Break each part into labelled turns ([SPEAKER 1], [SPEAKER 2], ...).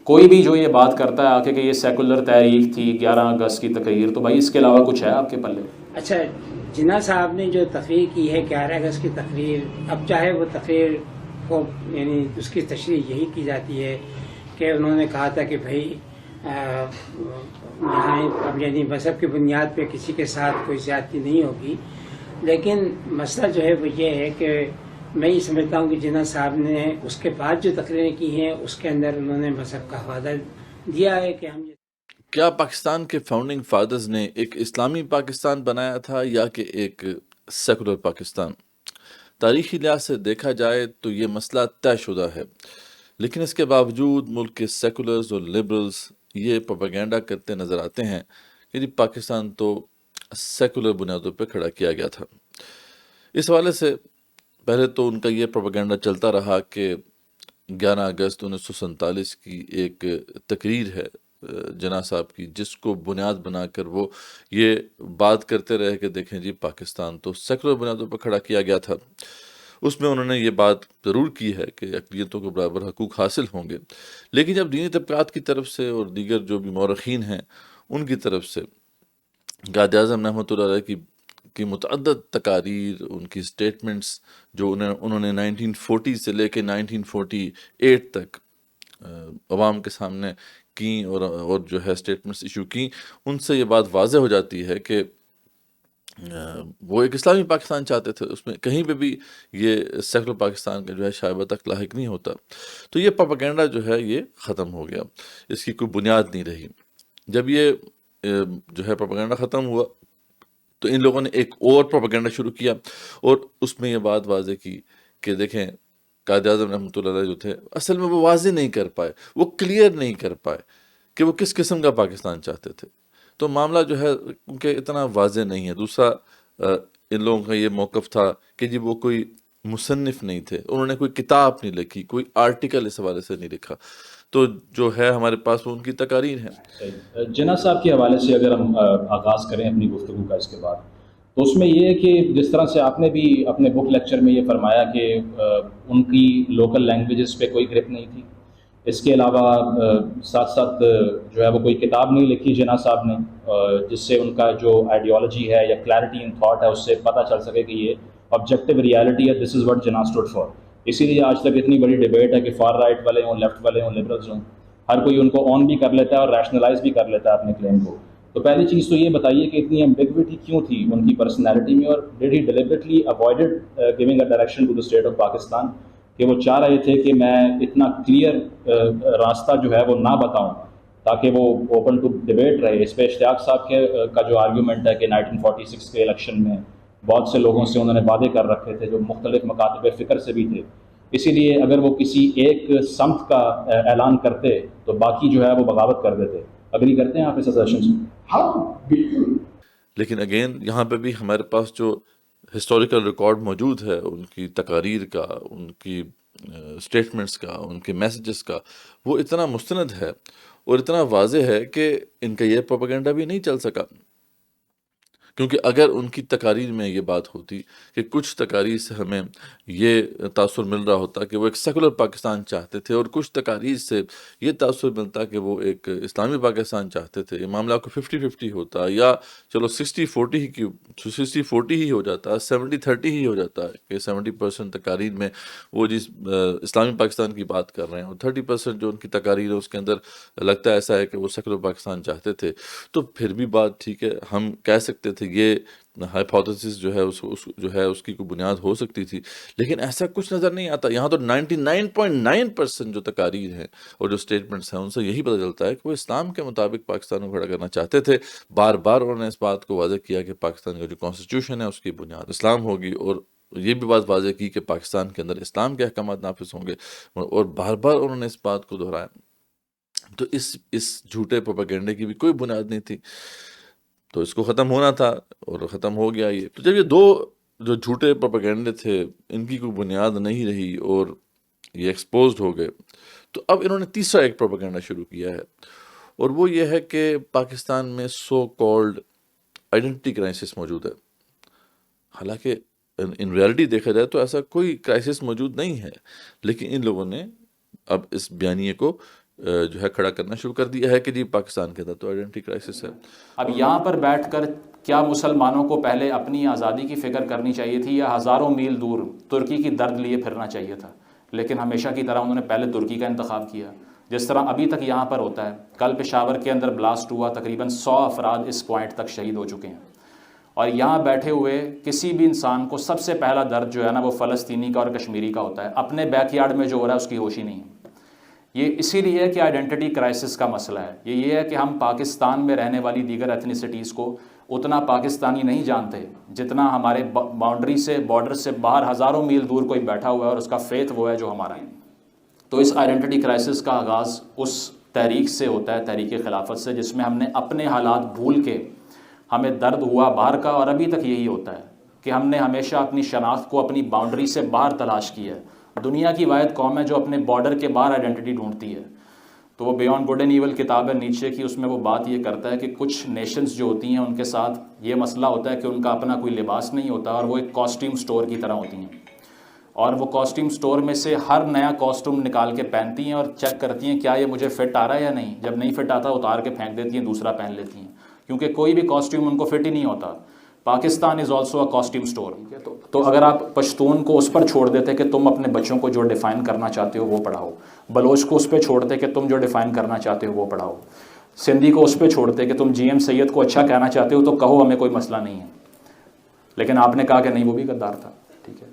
[SPEAKER 1] کوئی بھی جو یہ بات کرتا ہے آ کے کہ یہ سیکولر تحریک تھی 11 اگست کی تقریر، تو بھائی اس کے علاوہ کچھ ہے آپ کے پلے؟
[SPEAKER 2] اچھا، جناح صاحب نے جو تقریر کی ہے 11 اگست کی تقریر، اب چاہے وہ تقریر کو یعنی اس کی تشریح یہی کی جاتی ہے کہ انہوں نے کہا تھا کہ بھائی یہاں اب یعنی مذہب کی بنیاد پہ کسی کے ساتھ کوئی زیادتی نہیں ہوگی، لیکن مسئلہ جو ہے وہ یہ ہے کہ میں یہ سمجھتا ہوں کہ جناح صاحب نے اس کے بعد جو تقریریں کی ہیں اس کے اندر انہوں نے مذہب کا حوالہ دیا ہے کہ ہم
[SPEAKER 3] کیا پاکستان کے فاؤنڈنگ فادرز نے ایک اسلامی پاکستان بنایا تھا یا کہ ایک سیکولر پاکستان؟ تاریخی لحاظ سے دیکھا جائے تو یہ مسئلہ طے شدہ ہے، لیکن اس کے باوجود ملک کے سیکولرز اور لبرلز یہ پروپیگنڈا کرتے نظر آتے ہیں کہ جی پاکستان تو سیکولر بنیادوں پہ کھڑا کیا گیا تھا۔ اس حوالے سے پہلے تو ان کا یہ پروپیگنڈا چلتا رہا کہ 11 اگست 1947 کی ایک تقریر ہے جناح صاحب کی، جس کو بنیاد بنا کر وہ یہ بات کرتے رہے کہ دیکھیں جی پاکستان تو سیکولر بنیادوں پر کھڑا کیا گیا تھا۔ اس میں انہوں نے یہ بات ضرور کی ہے کہ اقلیتوں کو برابر حقوق حاصل ہوں گے، لیکن جب دینی طبقات کی طرف سے اور دیگر جو بھی مورخین ہیں ان کی طرف سے قائد اعظم رحمۃ اللہ علیہ کی متعدد تقاریر، ان کی سٹیٹمنٹس جو انہوں نے 1940 سے لے کے 1948 تک عوام کے سامنے کی اور جو ہے سٹیٹمنٹس ایشو کی، ان سے یہ بات واضح ہو جاتی ہے کہ وہ ایک اسلامی پاکستان چاہتے تھے۔ اس میں کہیں پہ بھی یہ سیکولر پاکستان کا جو ہے شائبہ تک لاحق نہیں ہوتا۔ تو یہ پروپیگنڈا جو ہے یہ ختم ہو گیا، اس کی کوئی بنیاد نہیں رہی۔ جب یہ جو ہے پروپیگنڈا ختم ہوا تو ان لوگوں نے ایک اور پروپیگنڈا شروع کیا، اور اس میں یہ بات واضح کی کہ دیکھیں قائد اعظم رحمۃ اللہ علیہ جو تھے اصل میں وہ واضح نہیں کر پائے، وہ کلیئر نہیں کر پائے کہ وہ کس قسم کا پاکستان چاہتے تھے۔ تو معاملہ جو ہے کیونکہ اتنا واضح نہیں ہے۔ دوسرا ان لوگوں کا یہ موقف تھا کہ جی وہ کوئی مصنف نہیں تھے، انہوں نے کوئی کتاب نہیں لکھی، کوئی آرٹیکل اس حوالے سے نہیں لکھا، تو جو ہے ہمارے پاس وہ ان کی تقاریر ہیں۔
[SPEAKER 4] جناح صاحب کے حوالے سے اگر ہم آغاز کریں اپنی گفتگو کا اس کے بعد، تو اس میں یہ ہے کہ جس طرح سے آپ نے بھی اپنے بک لیکچر میں یہ فرمایا کہ ان کی لوکل لینگویجز پہ کوئی گرپ نہیں تھی، اس کے علاوہ ساتھ ساتھ جو ہے وہ کوئی کتاب نہیں لکھی جناح صاحب نے جس سے ان کا جو آئیڈیالوجی ہے یا کلیئرٹی ان تھاٹ ہے اس سے پتہ چل سکے کہ یہ آبجیکٹیو ریالٹی ہے، this is what Jinnah stood for. اسی لیے آج تک اتنی بڑی ڈیبیٹ ہے کہ فار رائٹ والے ہوں، لیفٹ والے ہوں، لبرلز ہوں، ہر کوئی ان کو آن بھی کر لیتا ہے اور ریشنلائز بھی کر لیتا ہے اپنے کلیم کو۔ تو پہلی چیز تو یہ بتائیے کہ اتنی ایمبیگوٹی کیوں تھی ان کی پرسنالٹی میں، اور dad he deliberately avoided giving a direction to the state of Pakistan, کہ وہ چاہ رہے تھے کہ میں اتنا کلیئر راستہ جو ہے وہ نہ بتاؤں تاکہ وہ اوپن ٹو ڈیبیٹ رہے۔ اس پہ اشتیاق صاحب کا جو آرگیومنٹ ہے کہ 1946 کے الیکشن میں بہت سے لوگوں سے انہوں نے وعدے کر رکھے تھے جو مختلف مکاتب فکر سے بھی تھے، اسی لیے اگر وہ کسی ایک سمت کا اعلان کرتے تو باقی جو ہے وہ بغاوت کر دیتے۔ اگری کرتے ہیں آپ اس assertion سے؟
[SPEAKER 5] ہاں بالکل۔
[SPEAKER 3] لیکن اگین یہاں پہ بھی ہمارے پاس جو ہسٹوریکل ریکارڈ موجود ہے ان کی تقاریر کا، ان کی سٹیٹمنٹس کا، ان کے میسیجز کا، وہ اتنا مستند ہے اور اتنا واضح ہے کہ ان کا یہ پروپیگنڈا بھی نہیں چل سکا، کیونکہ اگر ان کی تقاریر میں یہ بات ہوتی کہ کچھ تقاریر سے ہمیں یہ تاثر مل رہا ہوتا کہ وہ ایک سیکولر پاکستان چاہتے تھے، اور کچھ تقاریر سے یہ تاثر ملتا کہ وہ ایک اسلامی پاکستان چاہتے تھے، یہ معاملہ کو 50-50 ہوتا، یا چلو 60-40 ہی ہو جاتا، 70-30 ہی ہو جاتا کہ 70% تقاریر میں وہ جس اسلامی پاکستان کی بات کر رہے ہیں اور 30% جو ان کی تقاریر ہے اس کے اندر لگتا ایسا ہے کہ وہ سیکولر پاکستان چاہتے تھے، تو پھر بھی بات ٹھیک ہے، ہم کہہ سکتے تھے یہ ہائپوتھیسس جو ہے اس کی کوئی بنیاد ہو سکتی تھی، لیکن ایسا کچھ نظر نہیں آتا۔ یہاں تو 99.9% جو تقاریر ہیں اور جو سٹیٹمنٹس ہیں ان سے یہی پتہ چلتا ہے کہ وہ اسلام کے مطابق پاکستان کو کھڑا کرنا چاہتے تھے۔ بار بار انہوں نے اس بات کو واضح کیا کہ پاکستان کا جو کانسٹیٹیوشن ہے اس کی بنیاد اسلام ہوگی، اور یہ بھی بات واضح کی کہ پاکستان کے اندر اسلام کے احکامات نافذ ہوں گے، اور بار بار انہوں نے اس بات کو دہرایا۔ تو اس جھوٹے پروپیگنڈے کی بھی کوئی بنیاد نہیں تھی، تو اس کو ختم ہونا تھا اور ختم ہو گیا یہ۔ تو جب یہ دو جو جھوٹے پروپیگنڈے تھے ان کی کوئی بنیاد نہیں رہی اور یہ ایکسپوزڈ ہو گئے، تو اب انہوں نے تیسرا ایک پروپیگنڈا شروع کیا ہے، اور وہ یہ ہے کہ پاکستان میں سو کالڈ آئیڈینٹی کرائسس موجود ہے۔ حالانکہ ان ریالٹی دیکھا جائے تو ایسا کوئی کرائسس موجود نہیں ہے، لیکن ان لوگوں نے اب اس بیانیے کو جو ہے کھڑا کرنا شروع کر دیا ہے کہ جی پاکستان کے اندر تو آئیڈینٹی کرائسس ہے۔
[SPEAKER 1] اب یہاں پر بیٹھ کر کیا مسلمانوں کو پہلے اپنی آزادی کی فکر کرنی چاہیے تھی یا ہزاروں میل دور ترکی کی درد لیے پھرنا چاہیے تھا؟ لیکن ہمیشہ کی طرح انہوں نے پہلے ترکی کا انتخاب کیا، جس طرح ابھی تک یہاں پر ہوتا ہے۔ کل پشاور کے اندر بلاسٹ ہوا، تقریباً 100 افراد اس پوائنٹ تک شہید ہو چکے ہیں، اور یہاں بیٹھے ہوئے کسی بھی انسان کو سب سے پہلا درد جو ہے نا وہ فلسطینی کا اور کشمیری کا ہوتا ہے، اپنے بیک یارڈ میں جو ہو رہا ہے اس کی ہوش ہی نہیں ہے۔ یہ اسی لیے ہے کہ آئیڈینٹی کرائسس کا مسئلہ ہے، یہ ہے کہ ہم پاکستان میں رہنے والی دیگر ایتھنیسٹیز کو اتنا پاکستانی نہیں جانتے جتنا ہمارے باؤنڈری سے، بارڈر سے باہر ہزاروں میل دور کوئی بیٹھا ہوا ہے اور اس کا فیتھ وہ ہے جو ہمارا ہے۔ تو اس آئیڈینٹی کرائسس کا آغاز اس تحریک سے ہوتا ہے، تحریک خلافت سے، جس میں ہم نے اپنے حالات بھول کے، ہمیں درد ہوا باہر کا، اور ابھی تک یہی ہوتا ہے کہ ہم نے ہمیشہ اپنی شناخت کو اپنی باؤنڈری سے باہر تلاش کیا ہے۔ دنیا کی واحد قوم ہے جو اپنے بارڈر کے باہر آئیڈینٹی ڈھونڈتی ہے۔ تو وہ بیونڈ گڈ اینڈ ایول کتاب ہے نیچے کی، اس میں وہ بات یہ کرتا ہے کہ کچھ نیشنز جو ہوتی ہیں ان کے ساتھ یہ مسئلہ ہوتا ہے کہ ان کا اپنا کوئی لباس نہیں ہوتا، اور وہ ایک کاسٹیوم سٹور کی طرح ہوتی ہیں، اور وہ کاسٹیوم سٹور میں سے ہر نیا کاسٹیوم نکال کے پہنتی ہیں اور چیک کرتی ہیں کیا یہ مجھے فٹ آ رہا ہے یا نہیں۔ جب نہیں فٹ آتا اتار کے پھینک دیتی ہیں، دوسرا پہن لیتی ہیں، کیونکہ کوئی بھی کاسٹیوم ان کو فٹ ہی نہیں ہوتا۔ Pakistan is also a costume store. تو اگر آپ پشتون کو اس پر چھوڑ دیتے کہ تم اپنے بچوں کو جو ڈیفائن کرنا چاہتے ہو وہ پڑھاؤ، بلوچ کو اس پہ چھوڑتے کہ تم جو ڈیفائن کرنا چاہتے ہو وہ پڑھاؤ، سندھی کو اس پہ چھوڑتے کہ تم جی ایم سید کو اچھا کہنا چاہتے ہو تو کہو، ہمیں کوئی مسئلہ نہیں ہے، لیکن آپ نے کہا کہ نہیں وہ بھی غدار تھا، ٹھیک ہے۔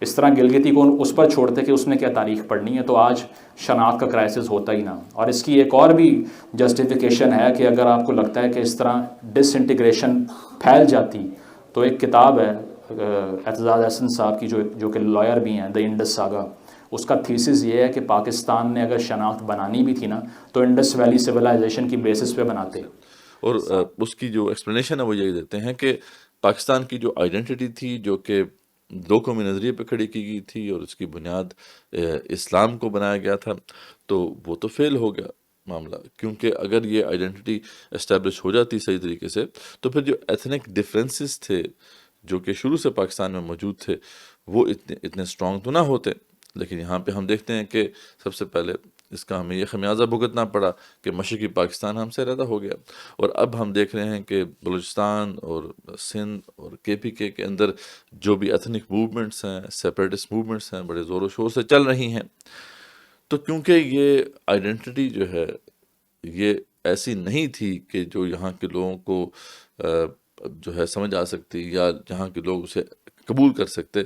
[SPEAKER 1] اس طرح گلگتی کو اس پر چھوڑتے کہ اس نے کیا تاریخ پڑھنی ہے، تو آج شناخت کا کرائسس ہوتا ہی نہ۔ اور اس کی ایک اور بھی جسٹیفیکیشن ہے کہ اگر آپ کو لگتا ہے کہ اس طرح ڈس انٹیگریشن پھیل جاتی، تو ایک کتاب ہے اعتزاز احسن صاحب کی جو کہ لائر بھی ہیں، دی انڈس ساگا، اس کا تھیسس یہ ہے کہ پاکستان نے اگر شناخت بنانی بھی تھی نا تو انڈس ویلی سویلائزیشن کی بیسس پہ بناتے۔
[SPEAKER 3] اور اس کی جو ایکسپلینیشن ہے وہ یہی دیتے ہیں کہ پاکستان کی جو آئیڈینٹی تھی جو کہ دو قومی نظریے پہ کھڑی کی گئی تھی اور اس کی بنیاد اسلام کو بنایا گیا تھا، تو وہ تو فیل ہو گیا معاملہ، کیونکہ اگر یہ آئیڈینٹی اسٹیبلش ہو جاتی صحیح طریقے سے تو پھر جو ایتھنک ڈفرینسز تھے جو کہ شروع سے پاکستان میں موجود تھے وہ اتنے اسٹرانگ تو نہ ہوتے۔ لیکن یہاں پہ ہم دیکھتے ہیں کہ سب سے پہلے اس کا ہمیں یہ خمیازہ بھگتنا پڑا کہ مشرقی پاکستان ہم سے علیحدہ ہو گیا، اور اب ہم دیکھ رہے ہیں کہ بلوچستان اور سندھ اور KPK کے اندر جو بھی ایتھنک موومنٹس ہیں، سیپریٹسٹ موومنٹس ہیں، بڑے زور و شور سے چل رہی ہیں۔ تو کیونکہ یہ آئیڈینٹی جو ہے یہ ایسی نہیں تھی کہ جو یہاں کے لوگوں کو جو ہے سمجھ آ سکتی یا جہاں کے لوگ اسے قبول کر سکتے،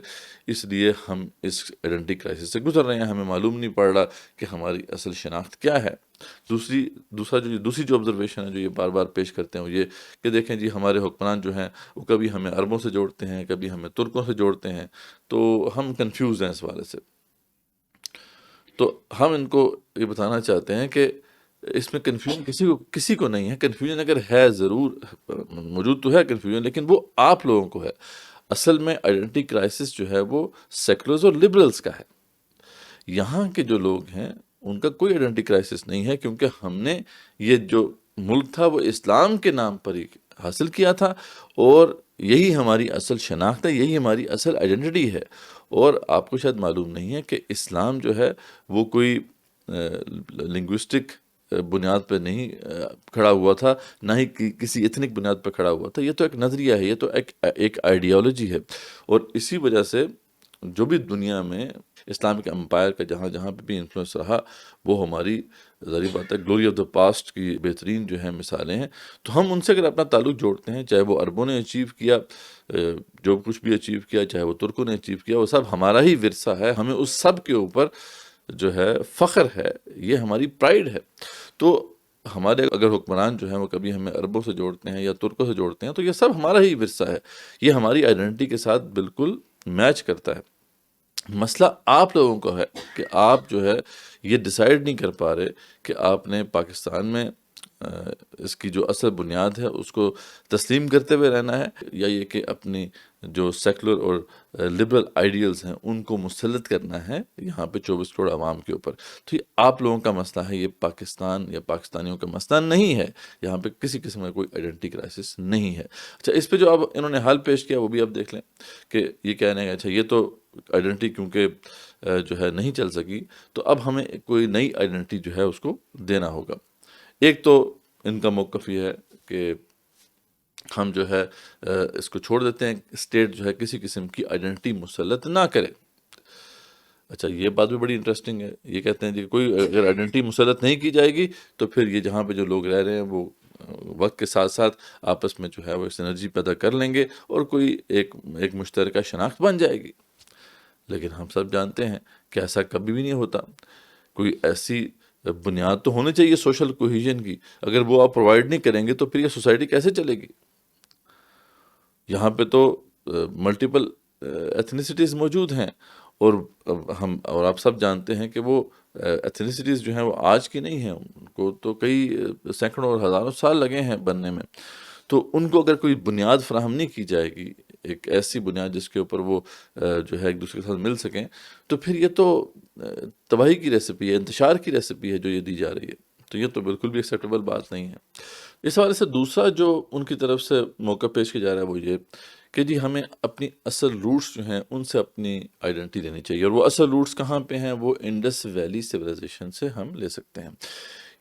[SPEAKER 3] اس لیے ہم اس آئیڈینٹی کرائسس سے گزر رہے ہیں، ہمیں معلوم نہیں پڑ رہا کہ ہماری اصل شناخت کیا ہے۔ دوسری جو آبزرویشن ہے جو یہ بار بار پیش کرتے ہیں وہ یہ کہ دیکھیں جی ہمارے حکمران جو ہیں وہ کبھی ہمیں عربوں سے جوڑتے ہیں، کبھی ہمیں ترکوں سے جوڑتے ہیں، تو ہم کنفیوز ہیں اس والے سے۔ تو ہم ان کو یہ بتانا چاہتے ہیں کہ اس میں کنفیوژن کسی کو نہیں ہے، کنفیوژن اگر ہے ضرور موجود تو ہے کنفیوژن، لیکن وہ آپ لوگوں کو ہے۔ اصل میں آئیڈینٹی کرائسس جو ہے وہ سیکولرز اور لبرلز کا ہے، یہاں کے جو لوگ ہیں ان کا کوئی آئیڈینٹی کرائسس نہیں ہے، کیونکہ ہم نے یہ جو ملک تھا وہ اسلام کے نام پر ہی حاصل کیا تھا، اور یہی ہماری اصل شناخت ہے، یہی ہماری اصل آئیڈینٹی ہے۔ اور آپ کو شاید معلوم نہیں ہے کہ اسلام جو ہے وہ کوئی لنگوسٹک بنیاد پہ نہیں کھڑا ہوا تھا، نہ ہی کسی ایتھنک بنیاد پہ کھڑا ہوا تھا، یہ تو ایک نظریہ ہے، یہ تو ایک آئیڈیالوجی ہے۔ اور اسی وجہ سے جو بھی دنیا میں اسلامک امپائر کا جہاں جہاں پہ بھی انفلوئنس رہا، وہ ہماری ظاہری بات ہے گلوری آف دا پاسٹ کی بہترین جو ہیں مثالیں ہیں۔ تو ہم ان سے اگر اپنا تعلق جوڑتے ہیں، چاہے وہ عربوں نے اچیو کیا، جو کچھ بھی اچیو کیا، چاہے وہ ترکوں نے اچیو کیا، وہ سب ہمارا ہی ورثہ ہے، ہمیں اس سب کے اوپر جو ہے فخر ہے، یہ ہماری پرائیڈ ہے۔ تو ہمارے اگر حکمران جو ہیں وہ کبھی ہمیں عربوں سے جوڑتے ہیں یا ترکوں سے جوڑتے ہیں، تو یہ سب ہمارا ہی ورثہ ہے، یہ ہماری آئیڈینٹی کے ساتھ بالکل میچ کرتا ہے۔ مسئلہ آپ لوگوں کا ہے کہ آپ جو ہے یہ ڈیسائیڈ نہیں کر پا رہے کہ آپ نے پاکستان میں اس کی جو اصل بنیاد ہے اس کو تسلیم کرتے ہوئے رہنا ہے، یا یہ کہ اپنی جو سیکولر اور لبرل آئیڈیلز ہیں ان کو مسلط کرنا ہے یہاں پہ 24 کروڑ عوام کے اوپر۔ تو یہ آپ لوگوں کا مسئلہ ہے، یہ پاکستان یا پاکستانیوں کا مسئلہ نہیں ہے، یہاں پہ کسی قسم کا کوئی آئیڈینٹی کرائسس نہیں ہے۔ اچھا، اس پہ جو اب انہوں نے حل پیش کیا وہ بھی اب دیکھ لیں کہ یہ کہنے ہیں اچھا یہ تو آئیڈینٹی کیونکہ جو ہے نہیں چل سکی، تو اب ہمیں کوئی نئی آئیڈینٹی جو ہے اس کو دینا ہوگا۔ ایک تو ان کا موقف یہ ہے کہ ہم جو ہے اس کو چھوڑ دیتے ہیں، اسٹیٹ جو ہے کسی قسم کی آئیڈینٹی مسلط نہ کرے۔ اچھا، یہ بات بھی بڑی انٹرسٹنگ ہے، یہ کہتے ہیں کہ کوئی اگر آئیڈینٹی مسلط نہیں کی جائے گی تو پھر یہ جہاں پہ جو لوگ رہ رہے ہیں وہ وقت کے ساتھ ساتھ آپس میں جو ہے وہ سینرجی پیدا کر لیں گے اور کوئی ایک مشترکہ شناخت بن جائے گی۔ لیکن ہم سب جانتے ہیں کہ ایسا کبھی بھی نہیں ہوتا۔ کوئی ایسی بنیاد تو ہونی چاہیے سوشل کوہیژن کی، اگر وہ آپ پرووائڈ نہیں کریں گے تو پھر یہ سوسائٹی کیسے چلے گی؟ یہاں پہ تو ملٹیپل ایتھنیسٹیز موجود ہیں، اور آپ سب جانتے ہیں کہ وہ ایتھنیسٹیز جو ہیں وہ آج کی نہیں ہیں، ان کو تو کئی سینکڑوں اور ہزاروں سال لگے ہیں بننے میں۔ تو ان کو اگر کوئی بنیاد فراہم نہیں کی جائے گی، ایک ایسی بنیاد جس کے اوپر وہ جو ہے ایک دوسرے کے ساتھ مل سکیں، تو پھر یہ تو تباہی کی ریسیپی ہے، انتشار کی ریسیپی ہے جو یہ دی جا رہی ہے۔ تو یہ تو بالکل بھی ایکسیپٹیبل بات نہیں ہے۔ اس حوالے سے دوسرا جو ان کی طرف سے موقع پیش کیا جا رہا ہے وہ یہ کہ جی ہمیں اپنی اصل روٹس جو ہیں ان سے اپنی آئیڈینٹی لینی چاہیے، اور وہ اصل روٹس کہاں پہ ہیں؟ وہ انڈس ویلی سویلائزیشن سے ہم لے سکتے ہیں۔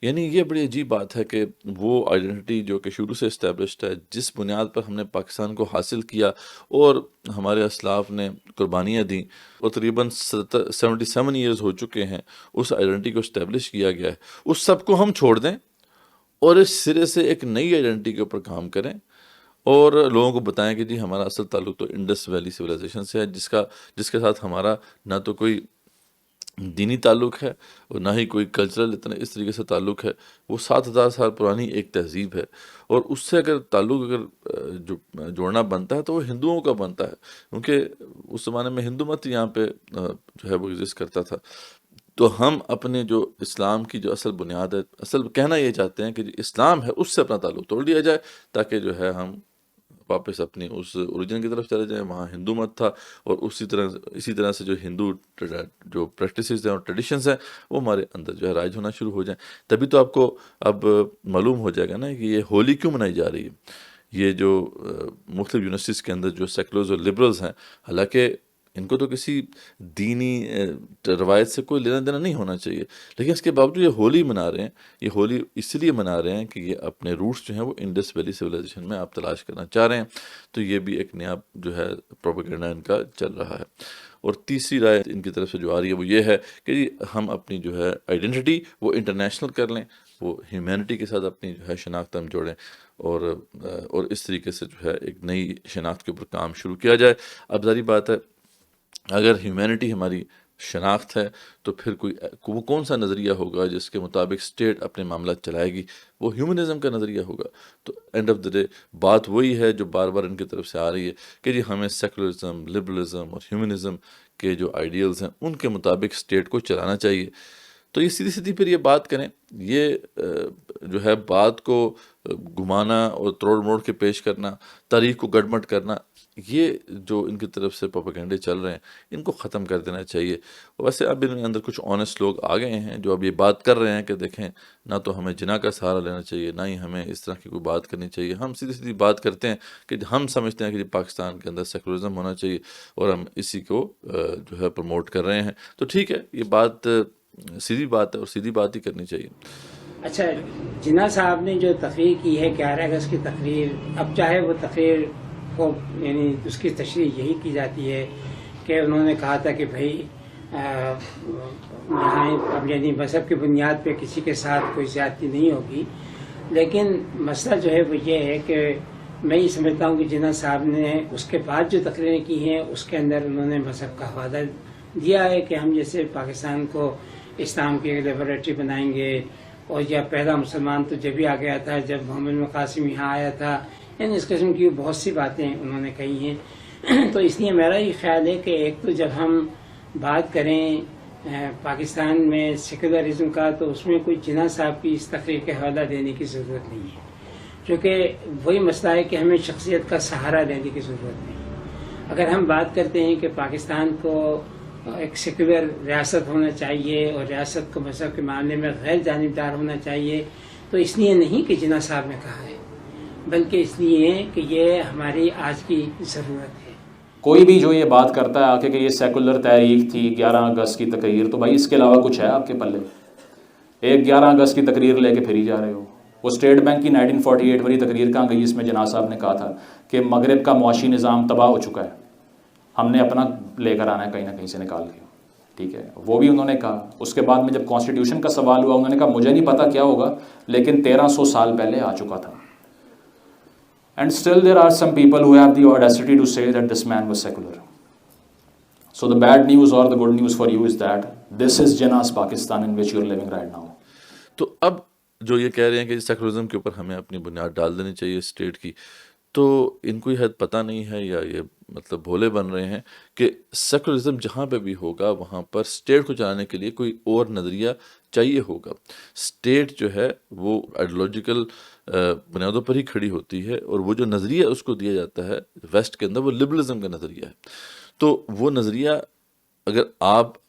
[SPEAKER 3] یعنی یہ بڑی عجیب بات ہے کہ وہ آئیڈینٹی جو کہ شروع سے اسٹیبلشڈ ہے، جس بنیاد پر ہم نے پاکستان کو حاصل کیا اور ہمارے اسلاف نے قربانیاں دیں، اور تقریباً 77 ایئرز ہو چکے ہیں اس آئیڈینٹی کو اسٹیبلش کیا گیا ہے، اس سب کو ہم چھوڑ دیں اور اس سرے سے ایک نئی آئیڈینٹی کے اوپر کام کریں اور لوگوں کو بتائیں کہ جی ہمارا اصل تعلق تو انڈس ویلی سویلائزیشن سے ہے، جس کے ساتھ ہمارا نہ تو کوئی دینی تعلق ہے اور نہ ہی کوئی کلچرل اتنا اس طریقے سے تعلق ہے۔ وہ 7000 سال پرانی ایک تہذیب ہے، اور اس سے اگر تعلق جوڑنا بنتا ہے تو وہ ہندوؤں کا بنتا ہے، کیونکہ اس زمانے میں ہندو مت یہاں پہ جو ہے وہ ایگزسٹ کرتا تھا۔ تو ہم اپنے جو اسلام کی جو اصل بنیاد ہے، اصل کہنا یہ چاہتے ہیں کہ جو اسلام ہے اس سے اپنا تعلق توڑ دیا جائے، تاکہ جو ہے ہم واپس اپنی اس اوریجن کی طرف چلے جائیں۔ وہاں ہندو مت تھا، اور اسی طرح سے جو ہندو جو پریکٹسز ہیں اور ٹریڈیشنز ہیں وہ ہمارے اندر جو ہے رائج ہونا شروع ہو جائیں۔ تبھی تو آپ کو اب معلوم ہو جائے گا نا کہ یہ ہولی کیوں منائی جا رہی ہے۔ یہ جو مختلف یونیورسٹیز کے اندر جو سیکولرز اور لبرلز ہیں، حالانکہ ان کو تو کسی دینی روایت سے کوئی لینا دینا نہیں ہونا چاہیے، لیکن اس کے باوجود یہ ہولی منا رہے ہیں۔ یہ ہولی اس لیے منا رہے ہیں کہ یہ اپنے روٹس جو ہیں وہ انڈس ویلی سویلائزیشن میں آپ تلاش کرنا چاہ رہے ہیں۔ تو یہ بھی ایک نیا جو ہے پروپیگنڈا ان کا چل رہا ہے۔ اور تیسری رائے ان کی طرف سے جو آ رہی ہے وہ یہ ہے کہ جی ہم اپنی جو ہے آئیڈینٹی وہ انٹرنیشنل کر لیں، وہ ہیومینٹی کے ساتھ اپنی جو ہے شناخت ہم جوڑیں، اور اس طریقے سے جو ہے ایک نئی شناخت کے اوپر کام شروع کیا جائے۔ اب ظاہری بات ہے اگر ہیومینٹی ہماری شناخت ہے تو پھر وہ کون سا نظریہ ہوگا جس کے مطابق اسٹیٹ اپنے معاملات چلائے گی؟ وہ ہیومنزم کا نظریہ ہوگا۔ تو اینڈ آف دا ڈے بات وہی ہے جو بار بار ان کی طرف سے آ رہی ہے کہ جی ہمیں سیکولرزم، لبرلزم اور ہیومنزم کے جو آئیڈیلز ہیں ان کے مطابق اسٹیٹ کو چلانا چاہیے۔ تو یہ سیدھی پھر یہ بات کریں، یہ جو ہے بات کو گھمانا اور تروڑ موڑ کے پیش کرنا، تاریخ کو گڑمٹ کرنا، یہ جو ان کی طرف سے پروپیگنڈے چل رہے ہیں ان کو ختم کر دینا چاہیے۔ ویسے اب ان کے اندر کچھ آنیسٹ لوگ آ گئے ہیں جو اب یہ بات کر رہے ہیں کہ دیکھیں نہ تو ہمیں جناح کا سہارا لینا چاہیے، نہ ہی ہمیں اس طرح کی کوئی بات کرنی چاہیے۔ ہم سیدھی بات کرتے ہیں کہ ہم سمجھتے ہیں کہ پاکستان کے اندر سیکولرزم ہونا چاہیے، اور ہم اسی کو جو ہے پروموٹ کر رہے ہیں۔ تو ٹھیک ہے، یہ بات سیدھی بات ہے اور سیدھی بات ہی کرنی چاہیے۔
[SPEAKER 2] اچھا، جناح صاحب نے جو تقریر کی ہے 11 اگست کی تقریر، اب چاہے وہ تقریر کو یعنی اس کی تشریح یہی کی جاتی ہے کہ انہوں نے کہا تھا کہ بھائی یہاں اب یعنی مذہب کی بنیاد پہ کسی کے ساتھ کوئی زیادتی نہیں ہوگی، لیکن مسئلہ جو ہے وہ یہ ہے کہ میں یہ سمجھتا ہوں کہ جناح صاحب نے اس کے بعد جو تقریریں کی ہیں اس کے اندر انہوں نے مذہب کا حوالہ دیا ہے کہ ہم جیسے پاکستان کو اسلام کی ایک لیبارٹری بنائیں گے، اور یا پہلا مسلمان تو جب ہی آ گیا تھا جب محمد قاسم یہاں آیا تھا، یعنی اس قسم کی بہت سی باتیں انہوں نے کہی ہیں۔ تو اس لیے میرا یہ خیال ہے کہ ایک تو جب ہم بات کریں پاکستان میں سیکولرزم کا تو اس میں کوئی جناح صاحب کی اس تقریر کے حوالہ دینے کی ضرورت نہیں ہے، کیونکہ وہی مسئلہ ہے کہ ہمیں شخصیت کا سہارا دینے کی ضرورت نہیں۔ اگر ہم بات کرتے ہیں کہ پاکستان کو ایک سیکولر ریاست ہونا چاہیے اور ریاست کو مذہب کے معاملے میں غیر جانبدار ہونا چاہیے، تو اس لیے نہیں کہ جناح صاحب نے کہا ہے، بلکہ اس لیے کہ یہ ہماری آج کی ضرورت ہے۔
[SPEAKER 1] کوئی بھی جو یہ بات کرتا ہے آ کے کہ یہ سیکولر تحریک تھی 11 اگست کی تقریر، تو بھائی اس کے علاوہ کچھ ہے آپ کے پلے؟ ایک 11 اگست کی تقریر لے کے پھری جا رہے ہو۔ وہ اسٹیٹ بینک کی 1948 والی تقریر کہاں گئی؟ اس میں جناح صاحب نے کہا تھا کہ مغرب کا معاشی نظام تباہ ہو چکا ہے، ہم نے اپنا لے کر آنا ہے کہیں نہ کہیں سے نکال کے، ٹھیک ہے، وہ بھی انہوں نے کہا۔ اس کے بعد میں جب کانسٹیٹیوشن کا سوال ہوا، انہوں نے کہا مجھے نہیں پتا کیا ہوگا، لیکن 1300 سال پہلے آ چکا تھا۔ And still there are some people who have the audacity to say that this man was secular. So the bad news or the good news for you is that this is Jinnah's Pakistan in which you're living right now.
[SPEAKER 3] تو اب جو یہ کہہ رہے ہیں کہ secularism کے اوپر ہمیں اپنی بنیاد ڈال دینی چاہیے اسٹیٹ کی، تو ان کو یہ پتہ نہیں ہے یا یہ مطلب بھولے بن رہے ہیں کہ سیکولرزم جہاں پہ بھی ہوگا وہاں پر اسٹیٹ کو چلانے کے لیے کوئی اور نظریہ چاہیے ہوگا۔ اسٹیٹ جو ہے وہ آئیڈیولوجیکل بنیادوں پر ہی کھڑی ہوتی ہے، اور وہ جو نظریہ اس کو دیا جاتا ہے ویسٹ کے اندر وہ لبرلزم کا نظریہ ہے۔ تو وہ نظریہ اگر آپ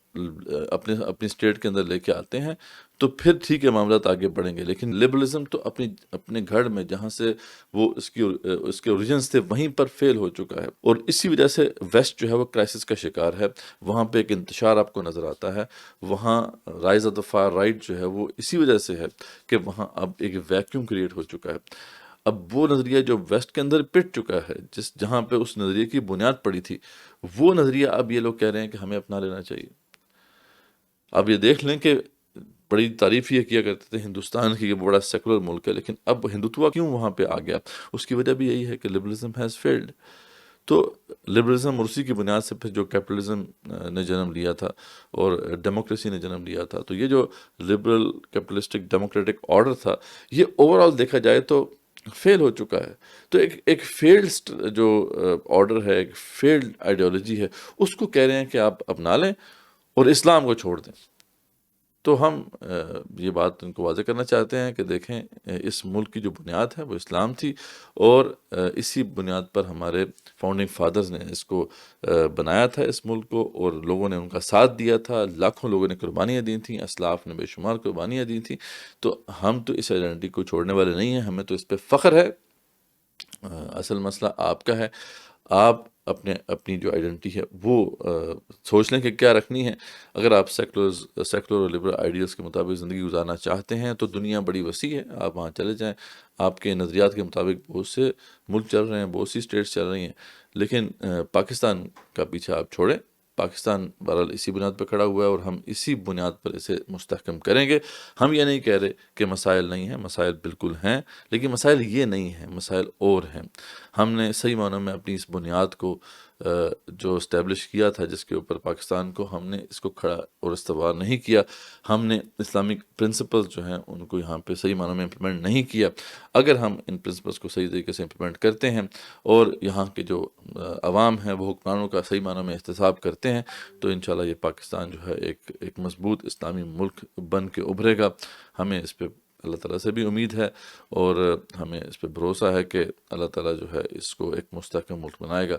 [SPEAKER 3] اپنی اسٹیٹ کے اندر لے کے آتے ہیں تو پھر ٹھیک ہے، معاملات آگے بڑھیں گے، لیکن لبرلزم تو اپنے گھر میں جہاں سے وہ اس کے اوریجنز تھے وہیں پر فیل ہو چکا ہے، اور اسی وجہ سے ویسٹ جو ہے وہ کرائسس کا شکار ہے۔ وہاں پہ ایک انتشار آپ کو نظر آتا ہے، وہاں rise of the for right جو ہے وہ اسی وجہ سے ہے کہ وہاں اب ایک ویکیوم کریٹ ہو چکا ہے۔ اب وہ نظریہ جو ویسٹ کے اندر پٹ چکا ہے، جہاں پہ اس نظریے کی بنیاد پڑی تھی، وہ نظریہ اب یہ لوگ کہہ رہے ہیں کہ ہمیں اپنا لینا چاہیے۔ اب یہ دیکھ لیں کہ بڑی تعریف یہ کیا کرتے تھے ہندوستان کی کہ بڑا سیکولر ملک ہے، لیکن اب ہندوتوا کیوں وہاں پہ آ گیا؟ اس کی وجہ بھی یہی ہے کہ لبرلزم ہیز فیلڈ۔ تو لبرلزم اور اسی کی بنیاد سے پھر جو کیپٹلزم نے جنم لیا تھا اور ڈیموکریسی نے جنم لیا تھا، تو یہ جو لبرل کیپٹلسٹک ڈیموکریٹک آرڈر تھا، یہ اوور آل دیکھا جائے تو فیل ہو چکا ہے۔ تو ایک فیلڈ جو آرڈر ہے، ایک فیلڈ آئیڈیالوجی ہے، اس کو کہہ رہے ہیں کہ آپ اپنا لیں اور اسلام کو چھوڑ دیں۔ تو ہم یہ بات ان کو واضح کرنا چاہتے ہیں کہ دیکھیں، اس ملک کی جو بنیاد ہے وہ اسلام تھی، اور اسی بنیاد پر ہمارے فاؤنڈنگ فادرز نے اس کو بنایا تھا، اس ملک کو، اور لوگوں نے ان کا ساتھ دیا تھا، لاکھوں لوگوں نے قربانیاں دی تھیں، اسلاف نے بے شمار قربانیاں دی تھیں۔ تو ہم تو اس آئیڈینٹی کو چھوڑنے والے نہیں ہیں، ہمیں تو اس پہ فخر ہے۔ اصل مسئلہ آپ کا ہے، آپ اپنی جو آئیڈینٹی ہے وہ سوچ لیں کہ کیا رکھنی ہے۔ اگر آپ سیکولر اور لبرل آئیڈیلز کے مطابق زندگی گزارنا چاہتے ہیں تو دنیا بڑی وسیع ہے، آپ وہاں چلے جائیں، آپ کے نظریات کے مطابق بہت سے ملک چل رہے ہیں، بہت سی اسٹیٹس چل رہی ہیں، لیکن پاکستان کا پیچھے آپ چھوڑیں۔ پاکستان بہرحال اسی بنیاد پہ کھڑا ہوا ہے، اور ہم اسی بنیاد پر اسے مستحکم کریں گے۔ ہم یہ نہیں کہہ رہے کہ مسائل نہیں ہیں، مسائل بالکل ہیں، لیکن مسائل یہ نہیں ہیں، مسائل اور ہیں۔ ہم نے صحیح معنوں میں اپنی اس بنیاد کو جو اسٹیبلش کیا تھا، جس کے اوپر پاکستان کو، ہم نے اس کو کھڑا اور استوار نہیں کیا۔ ہم نے اسلامک پرنسپلز جو ہیں ان کو یہاں پہ صحیح معنوں میں امپلیمنٹ نہیں کیا۔ اگر ہم ان پرنسپلز کو صحیح طریقے سے امپلیمنٹ کرتے ہیں اور یہاں کے جو عوام ہیں وہ حکمرانوں کا صحیح معنوں میں احتساب کرتے ہیں، تو انشاءاللہ یہ پاکستان جو ہے ایک مضبوط اسلامی ملک بن کے ابھرے گا۔ ہمیں اس پہ اللہ تعالیٰ سے بھی امید ہے، اور ہمیں اس پہ بھروسہ ہے کہ اللہ تعالیٰ جو ہے اس کو ایک مستحکم ملک بنائے گا۔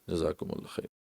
[SPEAKER 3] جزاکم اللہ خیر۔